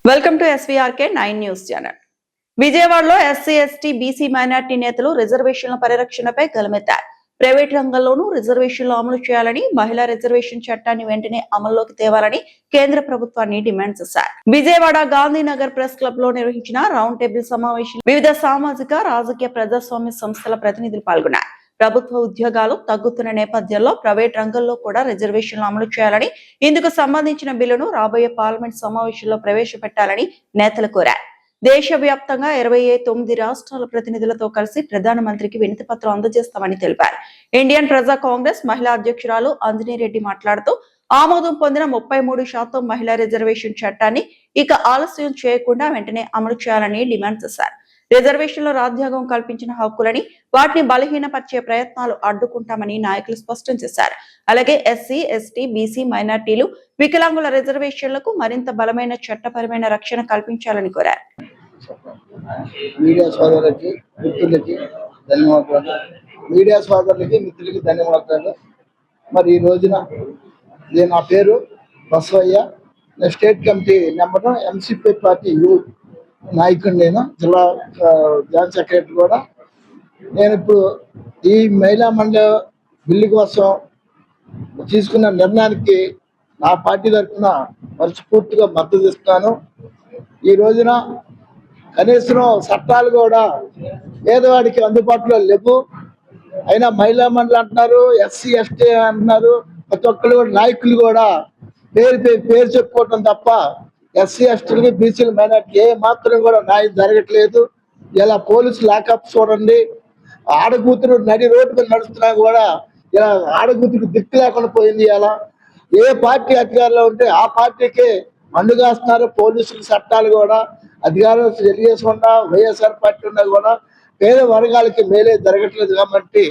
Welcome to SVRK 9 news channel. విజయవాడలో SC ST BC minority నేతలు రిజర్వేషన్ల పరిరక్షణపై గలమెత్తారు. ప్రైవేట్ రంగంలోనూ రిజర్వేషన్లు అమలు చేయాలని, మహిళా రిజర్వేషన్ చట్టాన్ని వెంటనే అమల్లోకి తేవాలని కేంద్ర ప్రభుత్వాన్ని డిమాండ్ చేశారు. విజయవాడ గాంధీనగర్ ప్రెస్ క్లబ్ లో నిర్వహించిన రౌండ్ టేబుల్ సమావేశంలో వివిధ సామాజిక, రాజకీయ, ప్రజాస్వామ్య సంస్థల ప్రతినిధులు పాల్గొన్నారు. ప్రభుత్వ ఉద్యోగాలు తగ్గుతున్న నేపథ్యంలో ప్రైవేట్ రంగంలో కూడా రిజర్వేషన్లు అమలు చేయాలని, ఇందుకు సంబంధించిన బిల్లును రాబోయే పార్లమెంట్ సమావేశంలో ప్రవేశపెట్టాలని నేతలు కోరారు. దేశవ్యాప్తంగా 29 రాష్ట్రాల ప్రతినిధులతో కలిసి ప్రధానమంత్రికి వినతి పత్రం అందజేస్తామని తెలిపారు. ఇండియన్ ప్రజా కాంగ్రెస్ మహిళా అధ్యక్షురాలు అంజనీ రెడ్డి మాట్లాడుతూ, ఆమోదం పొందిన 33% మహిళా రిజర్వేషన్ చట్టాన్ని ఇక ఆలస్యం చేయకుండా వెంటనే అమలు చేయాలని డిమాండ్ చేశారు. రిజర్వేషన్లో రాజ్యాంగం కల్పించిన హక్కులని, వాటిని బలహీనపరిచే ప్రయత్నాలు అడ్డుకుంటామని నాయకులు స్పష్టం చేశారు. అలాగే ఎస్సీ, ఎస్టీ, బీసీ, మైనార్టీలు, వికలాంగుల రిజర్వేషన్లకు మరింత బలమైన చట్టపరమైన రక్షణ కల్పించాలని కోరారు. మీడియా సోదరులకి మిత్రులకి ధన్యవాదాలు. మీడియా సోదరులకి మిత్రులకి ధన్యవాదాలు. మరి ఈ రోజున నా పేరు Basavaiah, state committee number, MCP party నాయకుడు, నేను జిల్లా జాయింట్ సెక్రటరీ కూడా. నేను ఇప్పుడు ఈ మహిళా మండలి బిల్లు కోసం తీసుకున్న నిర్ణయానికి నా పార్టీ తరఫున మనస్ఫూర్తిగా మద్దతు ఇస్తున్నాను. ఈ రోజున కనీసం చట్టాలు కూడా పేదవాడికి అందుబాటులో లేవు. అయినా మహిళా మండలి అంటున్నారు, ఎస్సీ ఎస్టీ అంటున్నారు. ప్రతి ఒక్కరు కూడా నాయకులు కూడా పేరు చెప్పుకోవటం తప్ప ఎస్సీ ఎస్టీలకి, బీసీలు, మైనార్టీ ఏ మాత్రం కూడా న్యాయం జరగట్లేదు. ఇలా పోలీసు లాకప్ చూడండి, ఆడకూతురు నడి రోడ్డు మీద నడుస్తున్నా కూడా ఇలా ఆడకూతురికి దిక్కు లేకుండా పోయింది. ఇలా ఏ పార్టీ అధికారంలో ఉంటే ఆ పార్టీకి మండుగాస్తున్నారు పోలీసులు. చట్టాలు కూడా అధికారం తెలియకుండా వైఎస్ఆర్ పార్టీ ఉన్నా కూడా పేద వర్గాలకి మేలే జరగట్లేదు. కాబట్టి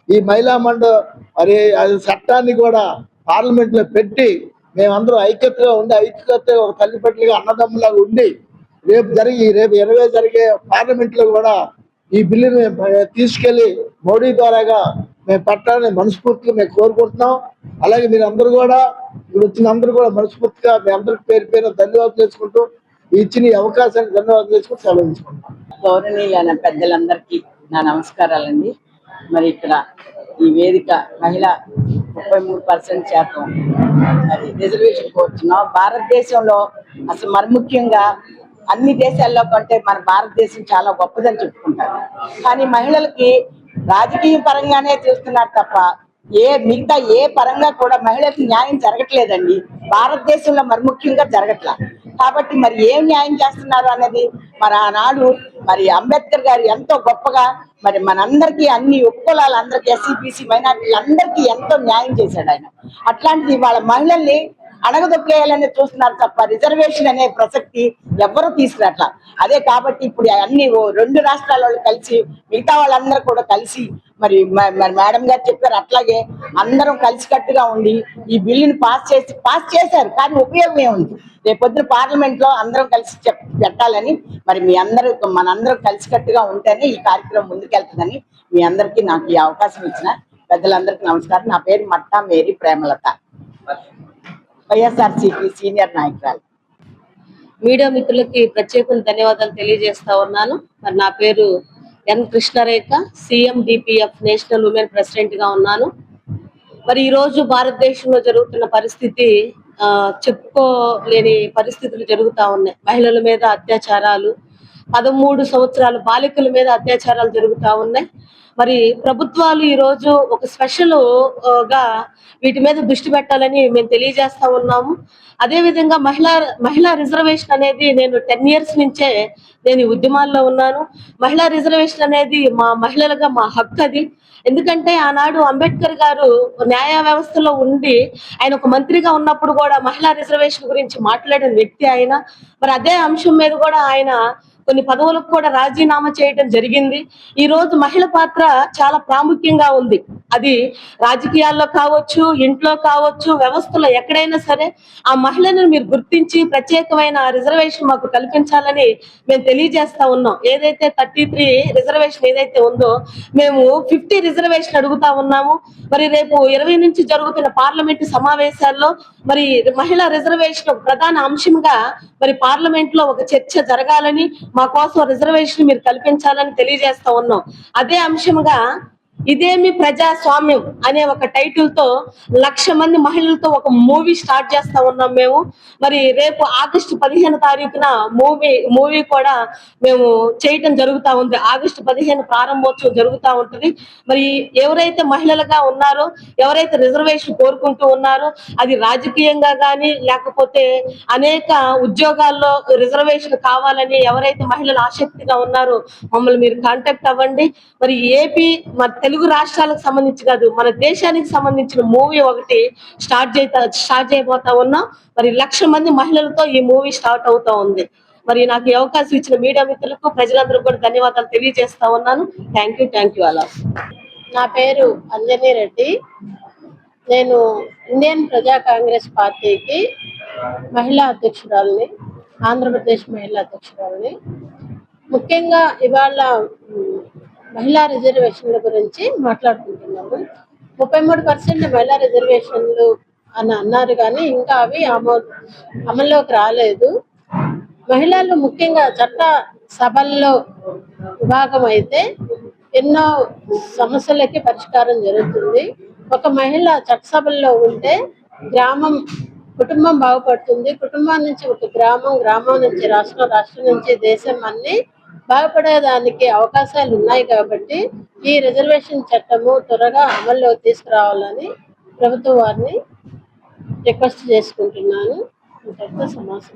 ఈ మహిళా మండలి మరి అది చట్టాన్ని కూడా పార్లమెంట్ లో పెట్టి మేమందరం ఐక్యతగా ఉండి, ఐక్యత ఒక తల్లిపట్లుగా అన్నదమ్ములాగా ఉండి రేపు 20 జరిగే పార్లమెంట్ లో కూడా ఈ బిల్లుని తీసుకెళ్లి మోడీ ద్వారాగా మేము పట్టాలని మనస్ఫూర్తిగా మేము కోరుకుంటున్నాం. అలాగే మీరు అందరూ కూడా వచ్చిన అందరూ కూడా మనస్ఫూర్తిగా మీ అందరికి పేరు పేరు ధన్యవాదాలు చేసుకుంటూ ఇచ్చిన ఈ అవకాశానికి ధన్యవాదాలు చేసుకుంటూ సెలవు తీసుకుంటాం. గౌరవనీయులైన పెద్దలందరికీ నా నమస్కారాలండి. మరి ఇక్కడ ఈ వేదిక మహిళ 33% మరి రిజర్వేషన్ కోరుతున్నాం. భారతదేశంలో అసలు మరి ముఖ్యంగా అన్ని దేశాల్లో కంటే మన భారతదేశం చాలా గొప్పదని చెప్పుకుంటారు. కానీ మహిళలకి రాజకీయ పరంగానే చూస్తున్నారు తప్ప మిగతా ఏ పరంగా కూడా మహిళలకు న్యాయం జరగట్లేదండి. భారతదేశంలో మరి ముఖ్యంగా జరగట్లా. కాబట్టి మరి ఏం న్యాయం చేస్తున్నారు అనేది మరి ఆనాడు మరి అంబేద్కర్ గారు ఎంతో గొప్పగా మరి మనందరికీ అన్ని ఉపకులాలందరికీ, ఎస్సీ, బీసీ, మైనార్టీలు అందరికీ ఎంతో న్యాయం చేశాడు ఆయన. అట్లాంటిది వాళ్ళ మహిళల్ని అడగదొక్కేయాలని చూస్తున్నారు తప్ప రిజర్వేషన్ అనే ప్రసక్తి ఎవ్వరూ తీసుకురాట్లా. అదే కాబట్టి ఇప్పుడు అన్ని 2 రాష్ట్రాల వాళ్ళు కలిసి, మిగతా వాళ్ళందరూ కూడా కలిసి మరి మేడం గారు చెప్పారు, అట్లాగే అందరం కలిసికట్టుగా ఉండి ఈ బిల్లుని పాస్ చేశారు. కానీ ఉపయోగం ఏముంది? రేపొద్దున పార్లమెంట్ లో అందరం కలిసి పెట్టాలని మరి మనందరం కలిసికట్టుగా ఉంటేనే ఈ కార్యక్రమం ముందుకెళ్తుందని మీ అందరికీ నాకు ఈ అవకాశం ఇచ్చిన పెద్దలందరికీ నమస్కారం. నా పేరు మట్టా మేరీ ప్రేమలత, వైఎస్ఆర్సీపీ సీనియర్ నాయకురాలు. మీడియా మిత్రులకి ప్రత్యేక ధన్యవాదాలు తెలియజేస్తా ఉన్నాను. మరి నా పేరు ఎన్ కృష్ణరేఖ, CMDPF నేషనల్ ఉమెన్ ప్రెసిడెంట్ గా ఉన్నాను. మరి ఈ రోజు భారతదేశంలో జరుగుతున్న పరిస్థితి చెప్పుకోలేని పరిస్థితులు జరుగుతా ఉన్నాయి. మహిళల మీద అత్యాచారాలు, 13 సంవత్సరాల బాలికల మీద అత్యాచారాలు జరుగుతా ఉన్నాయి. మరి ప్రభుత్వాలు ఈ రోజు ఒక స్పెషల్ గా వీటి మీద దృష్టి పెట్టాలని మేము తెలియజేస్తా ఉన్నాము. అదే విధంగా మహిళా రిజర్వేషన్ అనేది నేను 10 years నుంచే నేను ఈ ఉద్యమాల్లో ఉన్నాను. మహిళా రిజర్వేషన్ అనేది మా మహిళలుగా మా హక్కు అది. ఎందుకంటే ఆనాడు అంబేద్కర్ గారు న్యాయ వ్యవస్థలో ఉండి ఆయన ఒక మంత్రిగా ఉన్నప్పుడు కూడా మహిళా రిజర్వేషన్ గురించి మాట్లాడిన వ్యక్తి ఆయన. మరి అదే అంశం మీద కూడా ఆయన కొన్ని పదవులకు కూడా రాజీనామా చేయడం జరిగింది. ఈ రోజు మహిళ పాత్ర చాలా ప్రాముఖ్యంగా ఉంది. అది రాజకీయాల్లో కావచ్చు, ఇంట్లో కావచ్చు, వ్యవస్థలో ఎక్కడైనా సరే ఆ మహిళను మీరు గుర్తించి ప్రత్యేకమైన రిజర్వేషన్ మాకు కల్పించాలని మేము తెలియజేస్తా ఉన్నాం. ఏదైతే 33 రిజర్వేషన్ ఏదైతే ఉందో మేము 50 రిజర్వేషన్ అడుగుతా ఉన్నాము. మరి రేపు 20 నుంచి జరుగుతున్న పార్లమెంటు సమావేశాల్లో మరి మహిళా రిజర్వేషన్ ఒక ప్రధాన అంశంగా మరి పార్లమెంట్ లో ఒక చర్చ జరగాలని, మా కోసం రిజర్వేషన్ మీరు కల్పించాలని తెలియజేస్తా ఉన్నాం. అదే అంశంగా ఇదేమి ప్రజాస్వామ్యం అనే ఒక టైటిల్ తో 1,00,000 మంది మహిళలతో ఒక మూవీ స్టార్ట్ చేస్తా ఉన్నాం మేము. మరి రేపు ఆగస్టు 15 తారీఖున మూవీ కూడా మేము చేయటం జరుగుతా ఉంది. ఆగస్టు 15 ప్రారంభోత్సవం జరుగుతూ ఉంటుంది. మరి ఎవరైతే మహిళలుగా ఉన్నారో, ఎవరైతే రిజర్వేషన్ కోరుకుంటూ ఉన్నారో, అది రాజకీయంగా కానీ లేకపోతే అనేక ఉద్యోగాల్లో రిజర్వేషన్ కావాలని ఎవరైతే మహిళలు ఆసక్తిగా ఉన్నారో మమ్మల్ని మీరు కాంటాక్ట్ అవ్వండి. మరి ఏపీ మన తెలుగు రాష్ట్రాలకు సంబంధించి కాదు, మన దేశానికి సంబంధించిన మూవీ ఒకటి స్టార్ట్ చేయబోతా ఉన్నాం. మరి 1,00,000 మంది మహిళలతో ఈ మూవీ స్టార్ట్ అవుతా ఉంది. మరి నాకు ఈ అవకాశం ఇచ్చిన మీడియా మిత్రులకు, ప్రజలందరూ కూడా ధన్యవాదాలు తెలియజేస్తా ఉన్నాను. Thank you all. నా పేరు అంజనీ రెడ్డి. నేను ఇండియన్ ప్రజా కాంగ్రెస్ పార్టీకి మహిళా అధ్యక్షురాలని, ఆంధ్రప్రదేశ్ మహిళా అధ్యక్షురాలని. ముఖ్యంగా ఇవాళ మహిళా రిజర్వేషన్ల గురించి మాట్లాడుకుంటున్నాము. 33% మహిళా రిజర్వేషన్లు అని అన్నారు, కానీ ఇంకా అవి అమల్లోకి రాలేదు. మహిళలు ముఖ్యంగా చట్ట సభల్లో విభాగం అయితే ఎన్నో సమస్యలకి పరిష్కారం జరుగుతుంది. ఒక మహిళ చట్టసభల్లో ఉంటే కుటుంబం బాగుపడుతుంది. కుటుంబం నుంచి ఒక గ్రామం నుంచి రాష్ట్రం నుంచి దేశం అన్ని బాగుపడేదానికి అవకాశాలు ఉన్నాయి. కాబట్టి ఈ రిజర్వేషన్ చట్టము త్వరగా అమల్లో తీసుకురావాలని ప్రభుత్వం వారిని రిక్వెస్ట్ చేసుకుంటున్నాను. ఇంతటితో సమాసం.